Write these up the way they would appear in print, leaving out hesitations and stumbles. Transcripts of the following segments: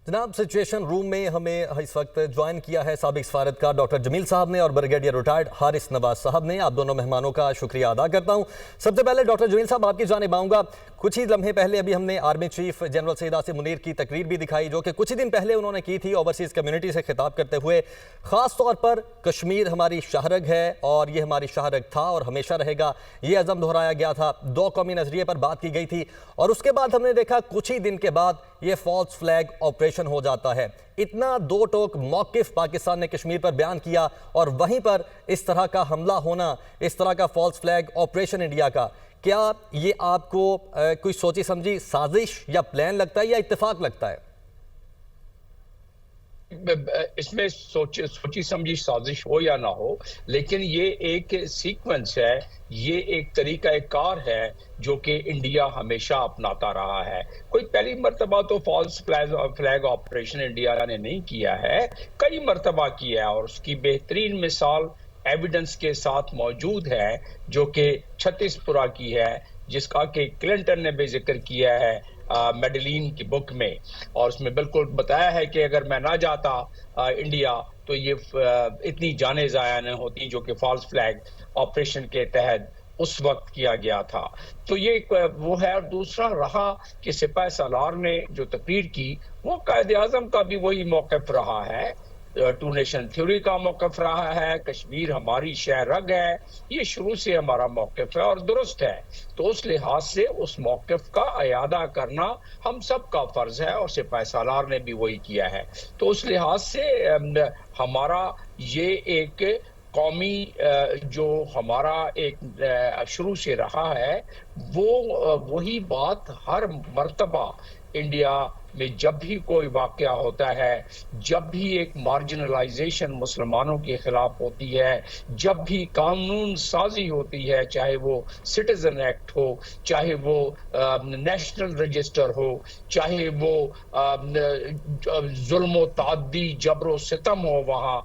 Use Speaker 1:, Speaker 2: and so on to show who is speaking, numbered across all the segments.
Speaker 1: جناب سچویشن روم میں ہمیں اس وقت جوائن کیا ہے سابق سفارتکار ڈاکٹر جمیل صاحب نے اور بریگیڈیئر ریٹائرڈ حارث نواز صاحب نے. آپ دونوں مہمانوں کا شکریہ ادا کرتا ہوں. سب سے پہلے ڈاکٹر جمیل صاحب آپ کی جانب آؤں گا. کچھ ہی لمحے پہلے ابھی ہم نے آرمی چیف جنرل سید آصف منیر کی تقریر بھی دکھائی جو کہ کچھ ہی دن پہلے انہوں نے کی تھی اوورسیز کمیونٹی سے خطاب کرتے ہوئے. خاص طور پر کشمیر ہماری شاہرگ ہے اور یہ ہماری شاہرگ تھا اور ہمیشہ رہے گا, یہ عزم دہرایا گیا تھا. دو قومی نظریے پر بات کی گئی تھی اور اس کے بعد ہم نے دیکھا کچھ ہی دن کے بعد یہ فالس فلیگ آپریشن ہو جاتا ہے. اتنا دو ٹوک موقف پاکستان نے کشمیر پر بیان کیا اور وہیں پر اس طرح کا حملہ ہونا, اس طرح کا فالس فلیگ آپریشن انڈیا کا, کیا یہ آپ کو کوئی سوچی سمجھی سازش یا پلان لگتا ہے یا اتفاق لگتا ہے؟
Speaker 2: اس میں سوچی سمجھی سازش ہو یا نہ ہو, لیکن یہ ایک سیکوینس ہے, یہ ایک طریقہ کار ہے جو کہ انڈیا ہمیشہ اپناتا رہا ہے. کوئی پہلی مرتبہ تو فالس فلیگ آپریشن انڈیا نے نہیں کیا ہے, کئی مرتبہ کیا ہے اور اس کی بہترین مثال ایویڈنس کے ساتھ موجود ہے جو کہ چھتیس پورہ کی ہے, جس کا کہ کلنٹن نے بھی ذکر کیا ہے میڈلین کی بک میں, اور اس میں بالکل بتایا ہے کہ اگر میں نہ جاتا انڈیا تو یہ اتنی جانیں ضائع نہ ہوتی جو کہ فالس فلیگ آپریشن کے تحت اس وقت کیا گیا تھا. تو یہ وہ ہے. اور دوسرا رہا کہ سپاہ سالار نے جو تقریر کی وہ قائد اعظم کا بھی وہی موقف رہا ہے, ٹو نیشن تھیوری کا موقف رہا ہے, کشمیر ہماری شہ رگ ہے, یہ شروع سے ہمارا موقف ہے اور درست ہے. تو اس لحاظ سے اس موقف کا اعادہ کرنا ہم سب کا فرض ہے اور سپاہ سالار نے بھی وہی کیا ہے. تو اس لحاظ سے ہمارا یہ ایک قومی جو ہمارا ایک شروع سے رہا ہے وہ وہی بات ہر مرتبہ انڈیا میں جب بھی کوئی واقعہ ہوتا ہے, جب بھی ایک مارجنلائزیشن مسلمانوں کے خلاف ہوتی ہے, جب بھی قانون سازی ہوتی ہے, چاہے وہ سٹیزن ایکٹ ہو, چاہے وہ نیشنل رجسٹر ہو, چاہے وہ ظلم و تعدی جبر و ستم ہو وہاں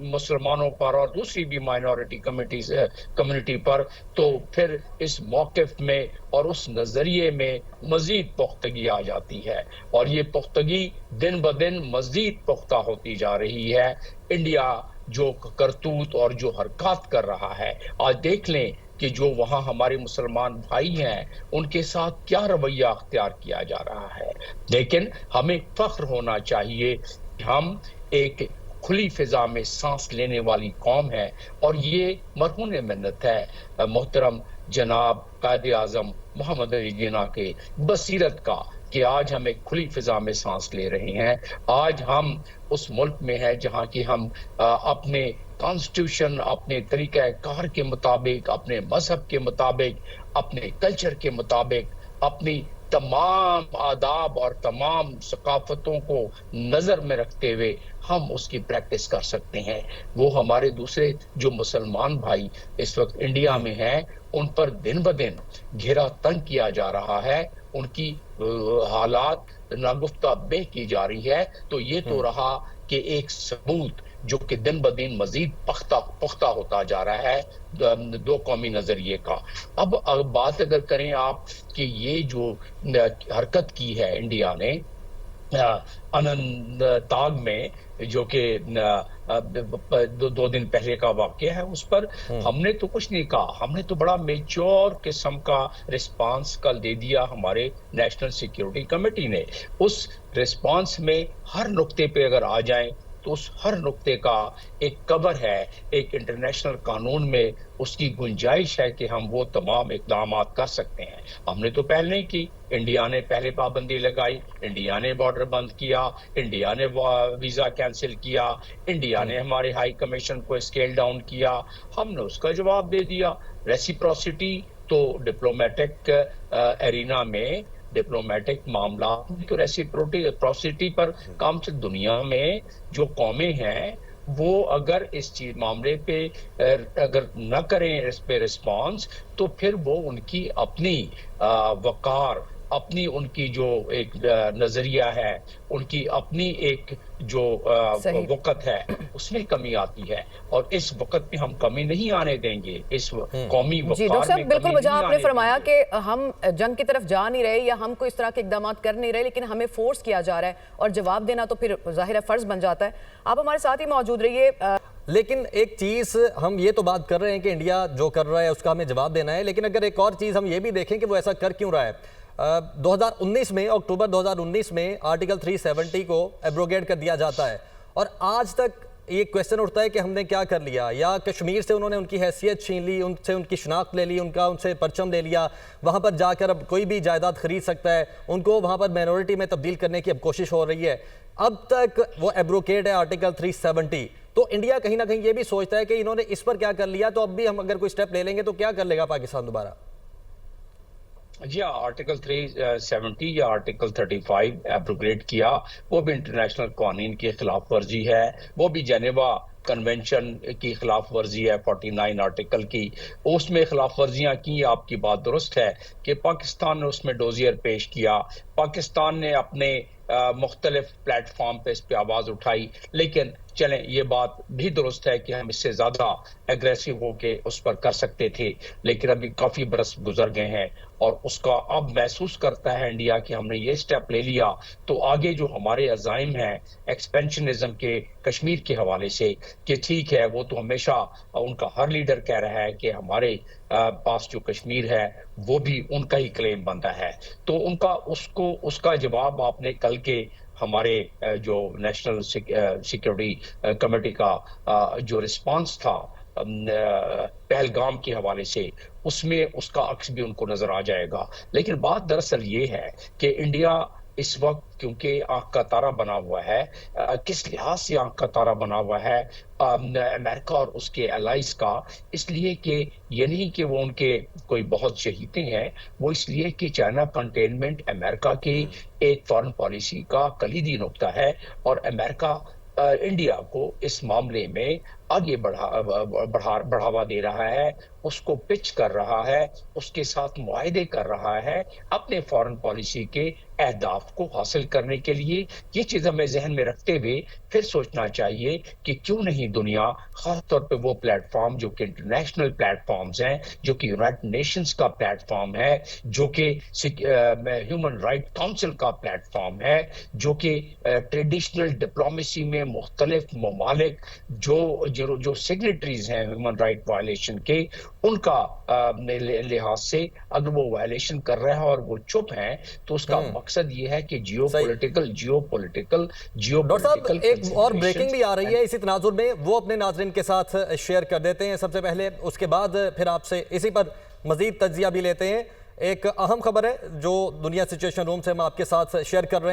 Speaker 2: مسلمانوں پر اور دوسری بھی مائنورٹی کمیونٹی پر, تو پھر اس موقف میں اور اس نظریے میں مزید پختگی آ جاتی ہے اور یہ پختگی دن بدن مزید پختہ ہوتی جا رہی ہے. انڈیا جو کرتوت اور جو حرکات کر رہا ہے, آج دیکھ لیں کہ جو وہاں ہمارے مسلمان بھائی ہیں ان کے ساتھ کیا رویہ اختیار کیا جا رہا ہے. لیکن ہمیں فخر ہونا چاہیے کہ ہم ایک کھلی فضا میں سانس لینے والی قوم ہے اور یہ مرہون منت ہے محترم جناب قائد اعظم محمد علی جناح کے بصیرت کا کہ آج ہم ایک کھلی فضا میں سانس لے رہے ہیں. آج ہم اس ملک میں ہیں جہاں کی ہم اپنے کانسٹیٹیوشن, اپنے طریقہ کار کے مطابق, اپنے مذہب کے مطابق, اپنے کلچر کے مطابق, اپنی تمام آداب اور تمام ثقافتوں کو نظر میں رکھتے ہوئے ہم اس کی پریکٹس کر سکتے ہیں. وہ ہمارے دوسرے جو مسلمان بھائی اس وقت انڈیا میں ہیں ان پر دن بدن گھیرا تنگ کیا جا رہا ہے, ان کی حالات ناگفتہ بہ کی جا رہی ہے. تو یہ تو رہا کہ ایک ثبوت جو کہ دن بدن مزید پختہ ہوتا جا رہا ہے دو قومی نظریے کا. اب بات اگر کریں آپ کہ یہ جو حرکت کی ہے انڈیا نے اننت ناگ میں, جو کہ دو دن پہلے کا واقعہ ہے, اس پر ہم نے تو کچھ نہیں کہا, ہم نے تو بڑا میچور قسم کا رسپانس کل دے دیا ہمارے نیشنل سیکیورٹی کمیٹی نے. اس رسپانس میں ہر نقطے پہ اگر آ جائیں تو اس ہر نقطے کا ایک کور ہے, ایک انٹرنیشنل قانون میں اس کی گنجائش ہے کہ ہم وہ تمام اقدامات کر سکتے ہیں. ہم نے تو پہلے نہیں کی, انڈیا نے پہلے پابندی لگائی, انڈیا نے بارڈر بند کیا, انڈیا نے ویزا کینسل کیا, انڈیا نے ہمارے ہائی کمیشن کو اسکیل ڈاؤن کیا, ہم نے اس کا جواب دے دیا. ریسیپروسٹی تو ڈپلومیٹک ایرینا میں, ڈپلومیٹک معاملات تو ریسیپروسٹی پر کام سے دنیا میں جو قومیں ہیں وہ اگر اس چیز معاملے پہ اگر نہ کریں اس پہ رسپانس تو پھر وہ ان کی اپنی وقار, اپنی ان کی جو ایک نظریہ ہے، ان کی اپنی ایک جو وقت ہے اس میں کمی آتی ہے، اور اس وقت میں ہم کمی نہیں آنے دیں گے، اس قومی وقار
Speaker 3: جی ڈاکٹر صاحب،
Speaker 2: میں
Speaker 3: بالکل
Speaker 2: کمی
Speaker 3: بجا
Speaker 2: نہیں
Speaker 3: آپ نے
Speaker 2: آنے
Speaker 3: فرمایا
Speaker 2: دیں گے۔
Speaker 3: کہ ہم جنگ کی طرف جا نہیں رہے یا ہم کوئی اس طرح کے اقدامات کر نہیں رہے، لیکن ہمیں فورس کیا جا رہا ہے اور جواب دینا تو پھر ظاہر ہے فرض بن جاتا ہے۔ آپ ہمارے ساتھ ہی موجود رہیے۔
Speaker 1: لیکن ایک چیز ہم یہ تو بات کر رہے ہیں کہ انڈیا جو کر رہا ہے اس کا ہمیں جواب دینا ہے، لیکن اگر ایک اور چیز ہم یہ بھی دیکھیں کہ وہ ایسا کر کیوں رہا ہے۔ 2019 میں، اکتوبر 2019 میں آرٹیکل 370 کو ایبروگیٹ کر دیا جاتا ہے، اور آج تک یہ کویسچن اٹھتا ہے کہ ہم نے کیا کر لیا، یا کشمیر سے انہوں نے ان کی حیثیت چھین لی، ان سے ان کی شناخت لے لی، ان سے پرچم لے لیا، وہاں پر جا کر اب کوئی بھی جائیداد خرید سکتا ہے، ان کو وہاں پر مائنورٹی میں تبدیل کرنے کی اب کوشش ہو رہی ہے۔ اب تک وہ ایبروگیٹ ہے آرٹیکل 370، تو انڈیا کہیں نہ کہیں یہ بھی سوچتا ہے کہ انہوں نے اس پر کیا کر لیا، تو اب بھی ہم اگر کوئی سٹیپ لے لیں گے تو کیا کر لے گا پاکستان دوبارہ؟
Speaker 2: جی ہاں، آرٹیکل 370 یا آرٹیکل 35 ایبروگیٹ کیا، وہ بھی انٹرنیشنل قوانین کی خلاف ورزی ہے، وہ بھی جنیوا کنونشن کی خلاف ورزی ہے، 49 آرٹیکل کی، اس میں خلاف ورزیاں کی۔ آپ کی بات درست ہے کہ پاکستان نے اس میں ڈوزیئر پیش کیا، پاکستان نے اپنے مختلف پلیٹ فارم پہ اس پہ آواز اٹھائی، لیکن چلیں یہ بات بھی درست ہے کہ ہم اس سے زیادہ ایگریسو ہو کے اس پر کر سکتے تھے، لیکن ابھی کافی برس گزر گئے ہیں اور اس کا اب محسوس کرتا ہے انڈیا کہ ہم نے یہ سٹیپ لے لیا تو آگے جو ہمارے عزائم ہیں ایکسپینشنزم کے کشمیر کے حوالے سے، کہ ٹھیک ہے وہ تو ہمیشہ ان کا ہر لیڈر کہہ رہا ہے کہ ہمارے پاس جو کشمیر ہے وہ بھی ان کا ہی کلیم بنتا ہے، تو ان کا اس کا جواب آپ نے کل کے ہمارے جو نیشنل سیکیورٹی کمیٹی کا جو رسپانس تھا پہلگام کے حوالے سے، اس میں اس کا عکس بھی ان کو نظر آ جائے گا۔ لیکن بات دراصل یہ ہے کہ انڈیا اس وقت کیونکہ آنکھ کا تارا بنا ہوا ہے، کس لحاظ سے آنکھ کا تارا بنا ہوا ہے امریکہ اور اس کے الائز کا، اس لیے کہ یہ نہیں کہ وہ ان کے کوئی بہت چہیتے ہیں، وہ اس لیے کہ چائنا کنٹینمنٹ امریکہ کی ایک فارن پالیسی کا کلیدی نقطہ ہے، اور امریکہ انڈیا کو اس معاملے میں آگے بڑھاوا دے رہا ہے، اس کو پچ کر رہا ہے، اس کے ساتھ معاہدے کر رہا ہے اپنے فارن پالیسی کے اہداف کو حاصل کرنے کے لیے۔ یہ چیز ہمیں ذہن میں رکھتے ہوئے پھر سوچنا چاہیے کہ کیوں نہیں دنیا، خاص طور پہ وہ پلیٹ فارم جو کہ انٹرنیشنل پلیٹ فارمز ہیں، جو کہ یونائٹڈ نیشنز کا پلیٹ فارم ہے، جو کہ ہیومن رائٹ کاؤنسل کا پلیٹ فارم ہے، جو کہ ٹریڈیشنل ڈپلومیسی میں مختلف ممالک جو سگنیٹریز ہیں ہیومن رائٹ وائلیشن کے، ان کا لحاظ سے اگر وہ وائلیشن کر رہا ہے اور وہ چپ ہیں تو اس کا مقصد یہ ہے کہ جیو پولیٹیکل
Speaker 1: ڈاکٹر صاحب ایک اور بریکنگ بھی آ رہی ہے اسی تناظر میں، وہ اپنے ناظرین کے ساتھ شیئر کر دیتے ہیں سب سے پہلے، اس کے بعد پھر آپ سے اسی پر مزید تجزیہ بھی لیتے ہیں۔ ایک اہم خبر ہے جو دنیا سچویشن روم سے ہم آپ کے ساتھ شیئر کر رہے ہیں۔